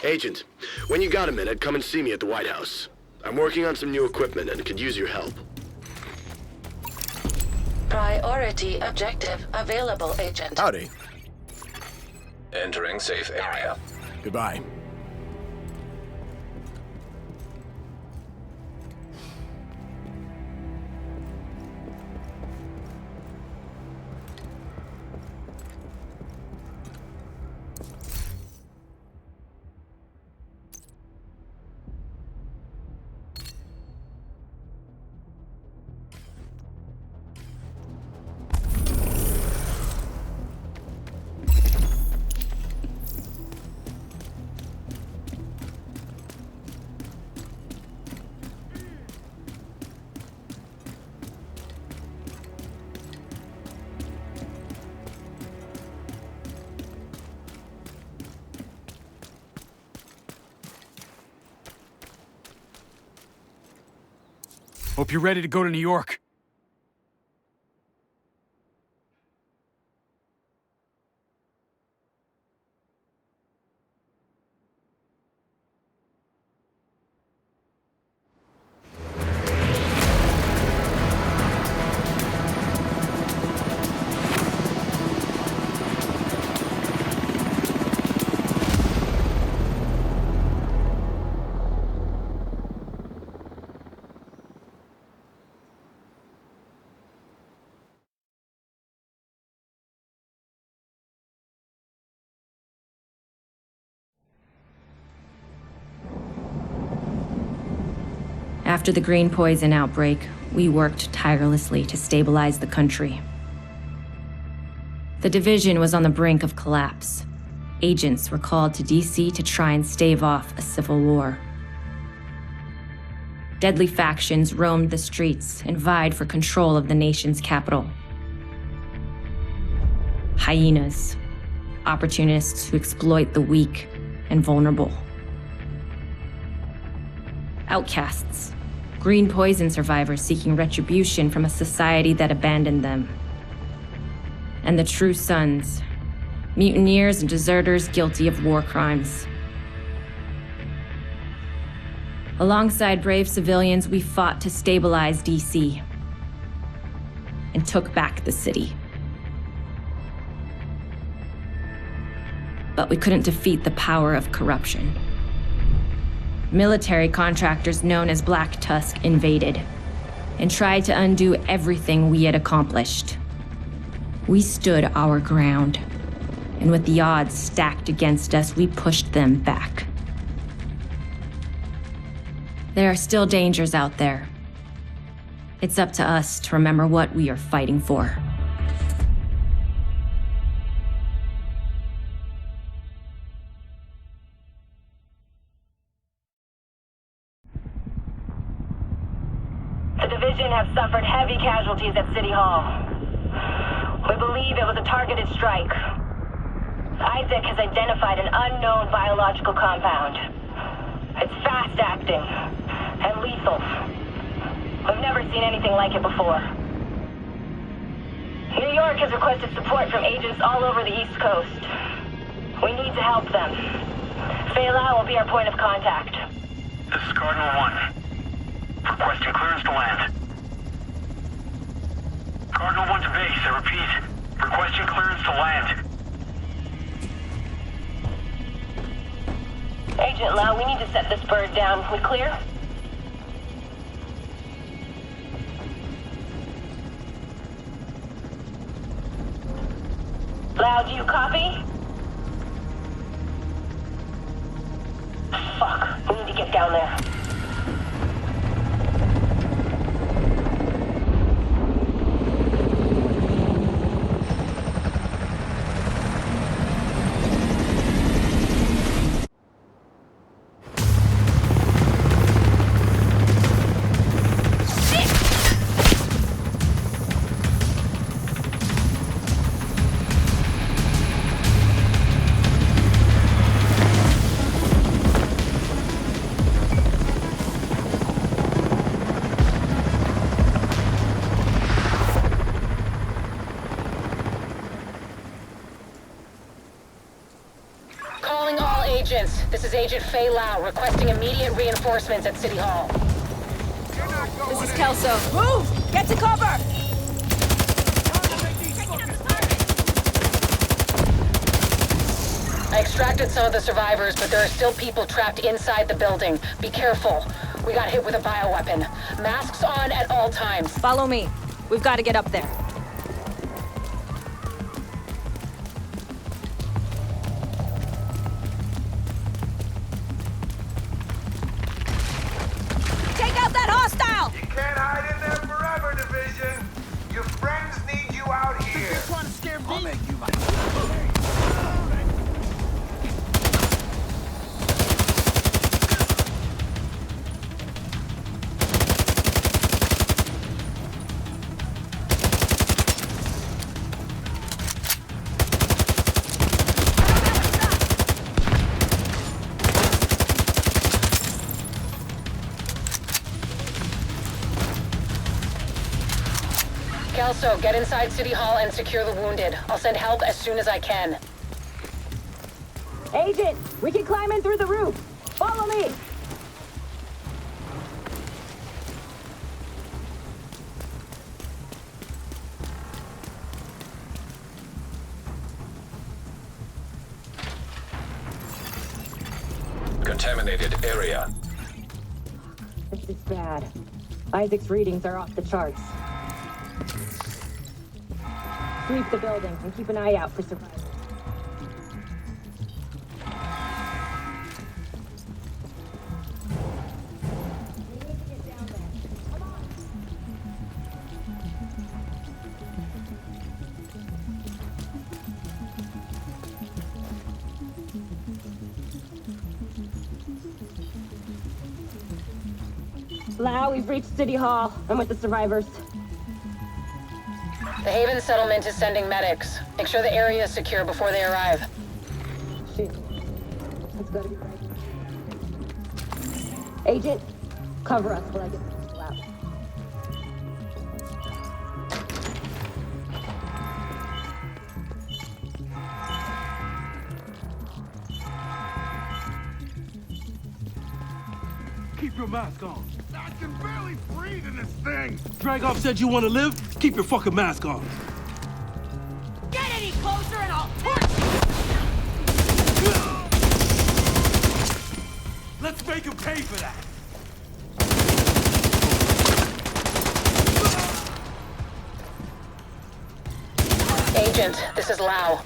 Agent, when you got a minute, come and see me at the White House. I'm working on some new equipment and could use your help. Priority objective available, Agent. Howdy. Entering safe area. Goodbye. Hope you're ready to go to New York. After the green poison outbreak, we worked tirelessly to stabilize the country. The division was on the brink of collapse. Agents were called to DC to try and stave off a civil war. Deadly factions roamed the streets and vied for control of the nation's capital. Hyenas, opportunists who exploit the weak and vulnerable. Outcasts, green poison survivors seeking retribution from a society that abandoned them. And the true sons, mutineers and deserters guilty of war crimes. Alongside brave civilians, we fought to stabilize DC and took back the city. But we couldn't defeat the power of corruption. Military contractors known as Black Tusk invaded and tried to undo everything we had accomplished. We stood our ground, and with the odds stacked against us, we pushed them back. There are still dangers out there. It's up to us to remember what we are fighting for. The division have suffered heavy casualties at City Hall. We believe it was a targeted strike. Isaac has identified an unknown biological compound. It's fast-acting and lethal. We've never seen anything like it before. New York has requested support from agents all over the East Coast. We need to help them. Fela will be our point of contact. This is Cardinal 1. Requesting clearance to land. Cardinal 1 to base, I repeat. Requesting clearance to land. Agent Lau, we need to set this bird down. We clear? Lau, do you copy? Fuck, we need to get down there. This is Agent Faye Lau requesting immediate reinforcements at City Hall. This is Kelso. Move! Get to cover! I extracted some of the survivors, but there are still people trapped inside the building. Be careful. We got hit with a bioweapon. Masks on at all times. Follow me. We've got to get up there. Take out that hostile! You can't hide in there forever, Division. Your friends need you out here. You're trying to scare me? I'll make you my... Kelso, get inside City Hall and secure the wounded. I'll send help as soon as I can. Agent, we can climb in through the roof. Follow me. Contaminated area. This is bad. Isaac's readings are off the charts. Sweep the building and keep an eye out for survivors. Lau, we've reached City Hall. I'm with the survivors. The Haven settlement is sending medics. Make sure the area is secure before they arrive. Shoot. That's gotta be right. Agent, cover us while I get this out. Keep your mask on. I can barely breathe in this thing. Dragoff said you want to live? Keep your fucking mask on. Get any closer and I'll torch you! Let's make him pay for that. Agent, this is Lau.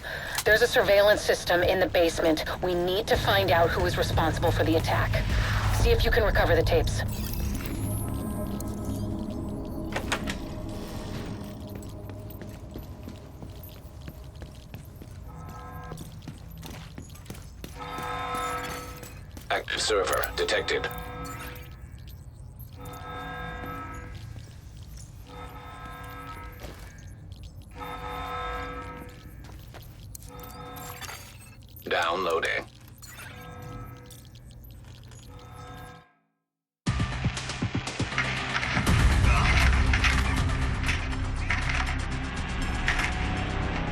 There's a surveillance system in the basement. We need to find out who is responsible for the attack. See if you can recover the tapes. Active server detected. Downloading.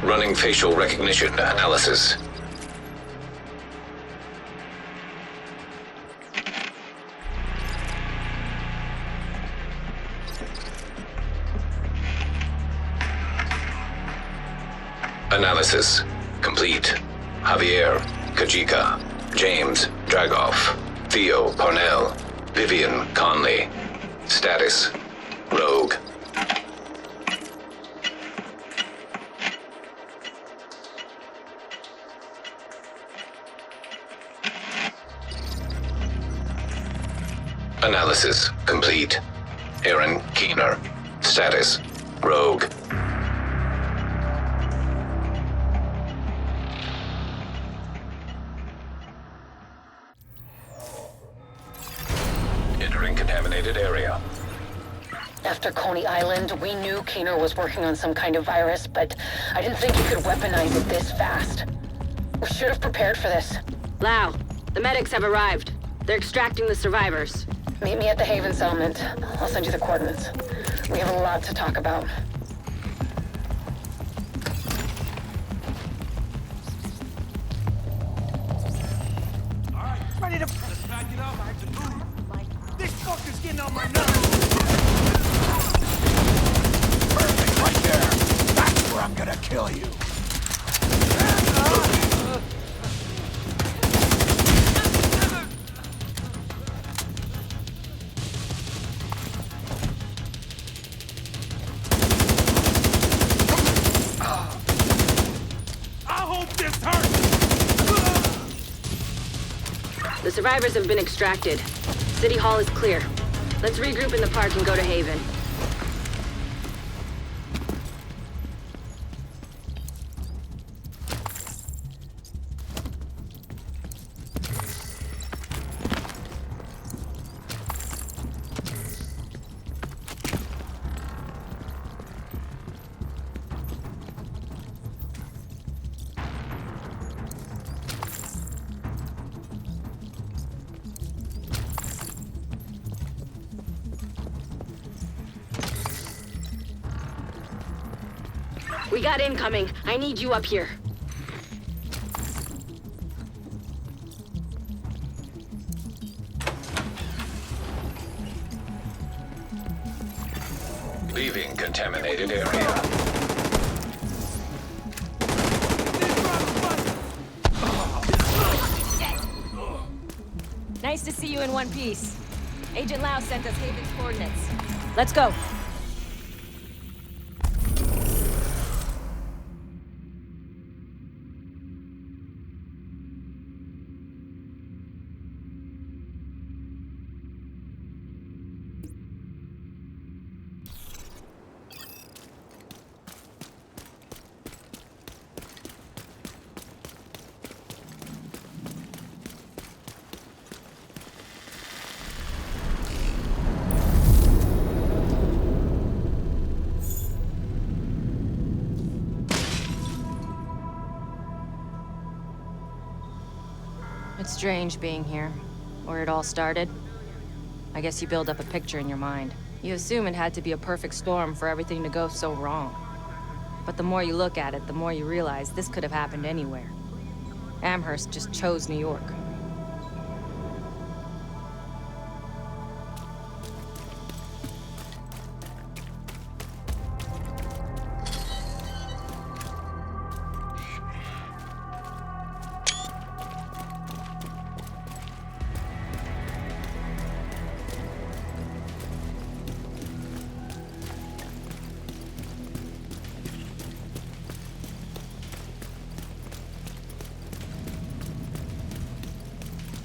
Running facial recognition analysis. Analysis complete. Javier, Kajika, James, Dragoff, Theo, Parnell, Vivian, Conley. Status, Rogue. Analysis complete. Aaron Keener. Status, Rogue. Entering contaminated area. After Coney Island, we knew Keener was working on some kind of virus, but I didn't think he could weaponize it this fast. We should have prepared for this. Lau, the medics have arrived. They're extracting the survivors. Meet me at the Haven settlement. I'll send you the coordinates. We have a lot to talk about. All right, getting on my nerves. Perfect, right there. That's where I'm gonna kill you. The survivors have been extracted. City Hall is clear. Let's regroup in the park and go to Haven. We got incoming. I need you up here. Leaving contaminated area. Nice to see you in one piece. Agent Lau sent us Haven's coordinates. Let's go. It's strange being here, where it all started. I guess you build up a picture in your mind. You assume it had to be a perfect storm for everything to go so wrong. But the more you look at it, the more you realize this could have happened anywhere. Amherst just chose New York.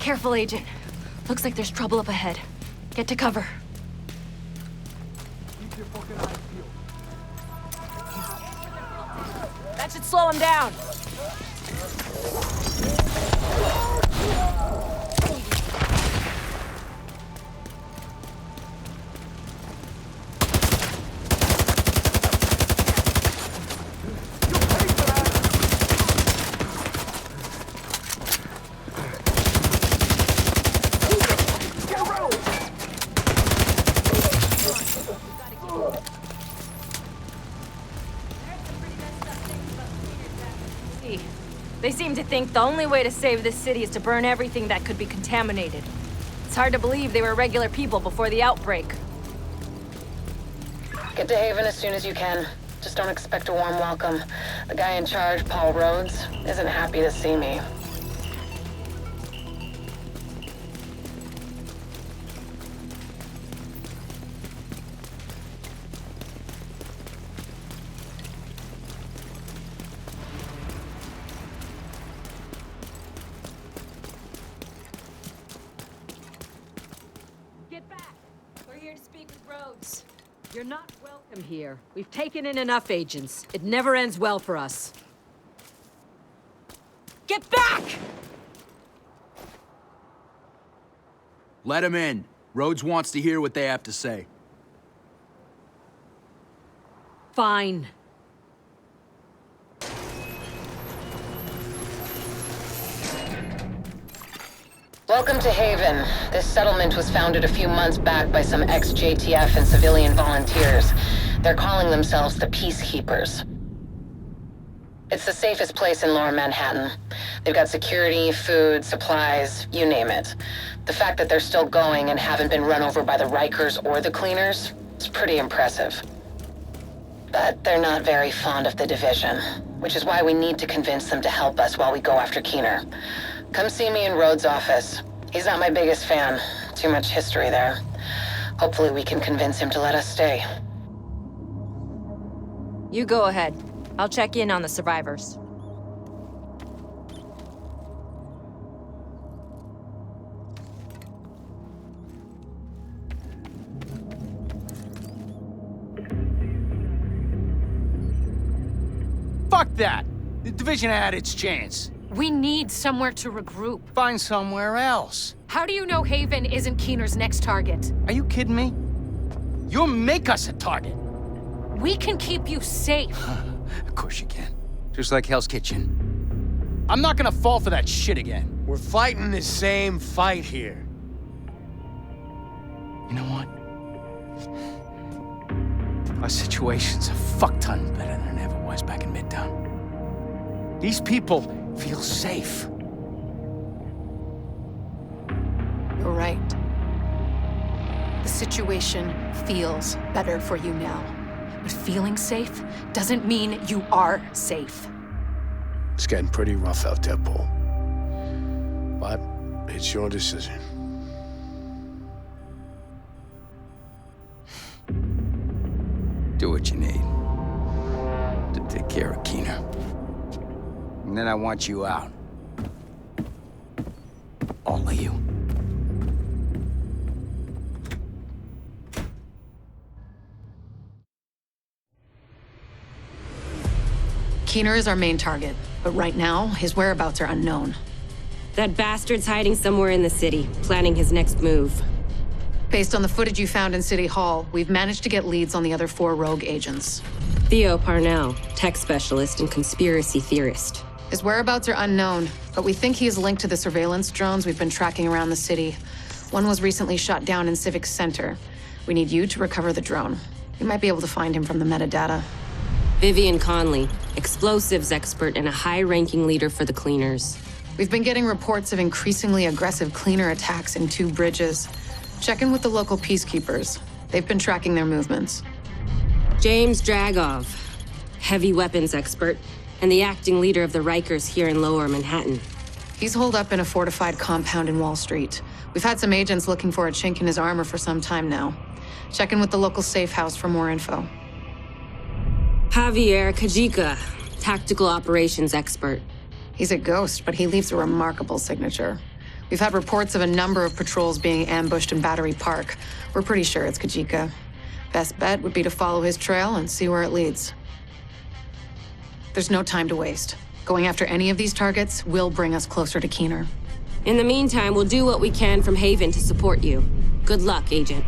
Careful, Agent. Looks like there's trouble up ahead. Get to cover. Keep your fucking eyes peeled. That should slow him down. They seem to think the only way to save this city is to burn everything that could be contaminated. It's hard to believe they were regular people before the outbreak. Get to Haven as soon as you can. Just don't expect a warm welcome. The guy in charge, Paul Rhodes, isn't happy to see me. You're not welcome here. We've taken in enough agents. It never ends well for us. Get back! Let him in. Rhodes wants to hear what they have to say. Fine. Welcome to Haven. This settlement was founded a few months back by some ex-JTF and civilian volunteers. They're calling themselves the Peacekeepers. It's the safest place in Lower Manhattan. They've got security, food, supplies, you name it. The fact that they're still going and haven't been run over by the Rikers or the cleaners is pretty impressive. But they're not very fond of the Division, which is why we need to convince them to help us while we go after Keener. Come see me in Rhodes' office. He's not my biggest fan. Too much history there. Hopefully we can convince him to let us stay. You go ahead. I'll check in on the survivors. Fuck that! The Division had its chance. We need somewhere to regroup. Find somewhere else. How do you know Haven isn't Keener's next target? Are you kidding me? You'll make us a target. We can keep you safe. Of course you can. Just like Hell's Kitchen. I'm not gonna fall for that shit again. We're fighting the same fight here. You know what? Our situation's a fuck-ton better than it ever was back in Midtown. These people feel safe. You're right. The situation feels better for you now. But feeling safe doesn't mean you are safe. It's getting pretty rough out there, Paul. But it's your decision. Do what you need to take care of Keener. And then I want you out. All of you. Keener is our main target, but right now, his whereabouts are unknown. That bastard's hiding somewhere in the city, planning his next move. Based on the footage you found in City Hall, we've managed to get leads on the other 4 rogue agents. Theo Parnell, tech specialist and conspiracy theorist. His whereabouts are unknown, but we think he is linked to the surveillance drones we've been tracking around the city. One was recently shot down in Civic Center. We need you to recover the drone. You might be able to find him from the metadata. Vivian Conley, explosives expert and a high-ranking leader for the cleaners. We've been getting reports of increasingly aggressive cleaner attacks in 2 bridges. Check in with the local peacekeepers. They've been tracking their movements. James Dragov, heavy weapons expert, and the acting leader of the Rikers here in Lower Manhattan. He's holed up in a fortified compound in Wall Street. We've had some agents looking for a chink in his armor for some time now. Check in with the local safe house for more info. Javier Kajika, tactical operations expert. He's a ghost, but he leaves a remarkable signature. We've had reports of a number of patrols being ambushed in Battery Park. We're pretty sure it's Kajika. Best bet would be to follow his trail and see where it leads. There's no time to waste. Going after any of these targets will bring us closer to Keener. In the meantime, we'll do what we can from Haven to support you. Good luck, Agent.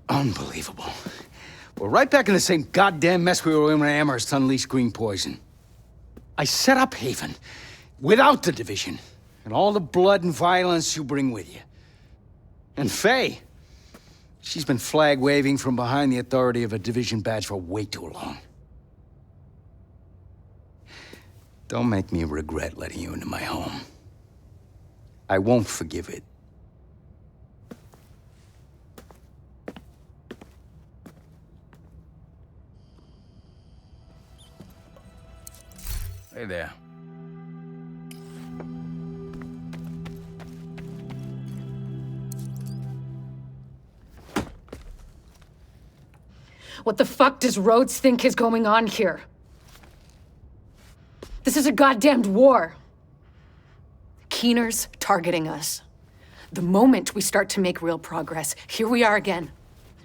Unbelievable. We're right back in the same goddamn mess we were in when Amherst unleashed green poison. I set up Haven without the Division and all the blood and violence you bring with you. And Faye, she's been flag-waving from behind the authority of a Division badge for way too long. Don't make me regret letting you into my home. I won't forgive it. Hey there. What the fuck does Rhodes think is going on here? This is a goddamned war. Keener's targeting us. The moment we start to make real progress, here we are again,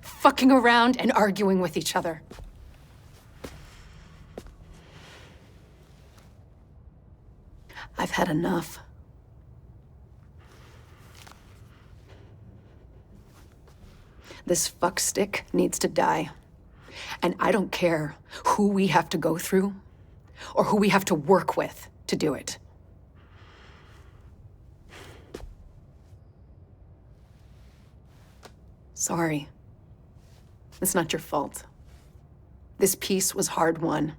fucking around and arguing with each other. I've had enough. This fuckstick needs to die. And I don't care who we have to go through or who we have to work with to do it. Sorry. It's not your fault. This peace was hard won,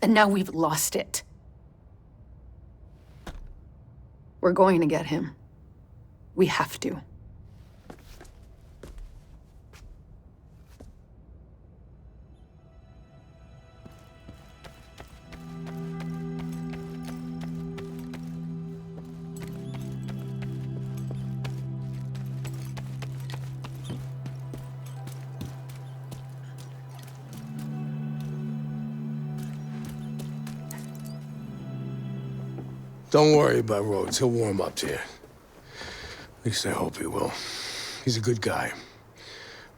and now we've lost it. We're going to get him. We have to. Don't worry about Rhodes. He'll warm up to you. At least I hope he will. He's a good guy.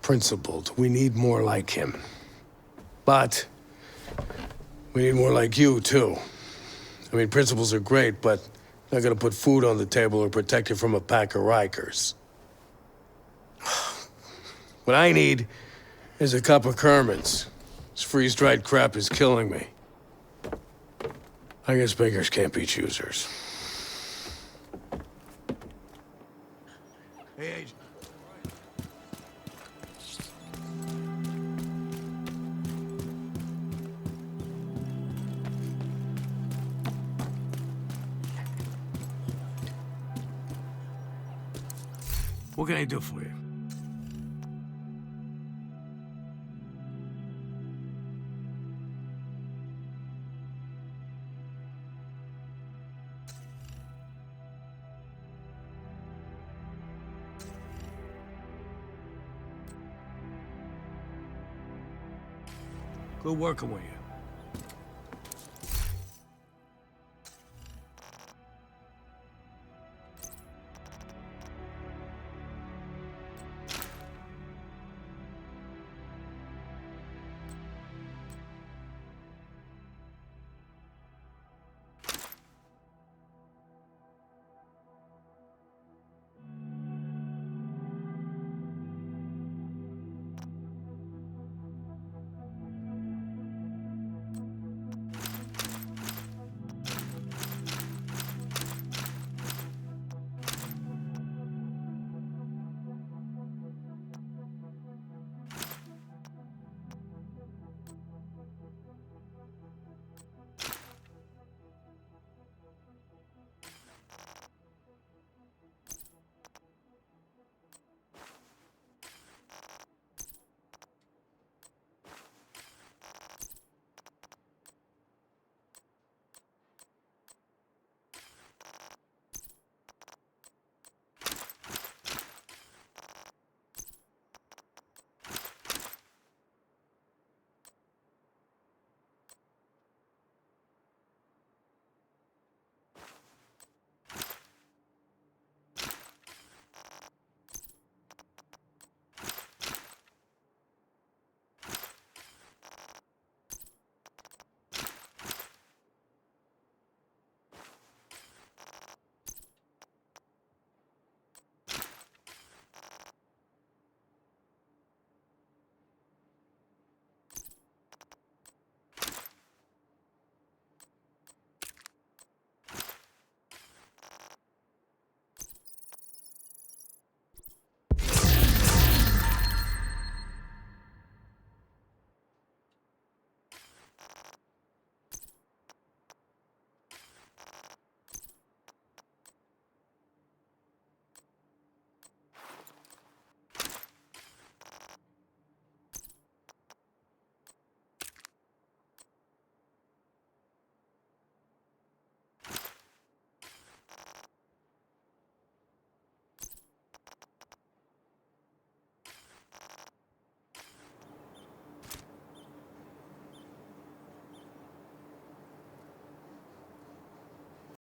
Principled. We need more like him. But we need more like you, too. I mean, principles are great, but not gonna put food on the table or protect you from a pack of Rikers. What I need is a cup of Kerman's. This freeze-dried crap is killing me. I guess beggars can't be choosers. Hey, Agent. What can I do for you? Good working with you.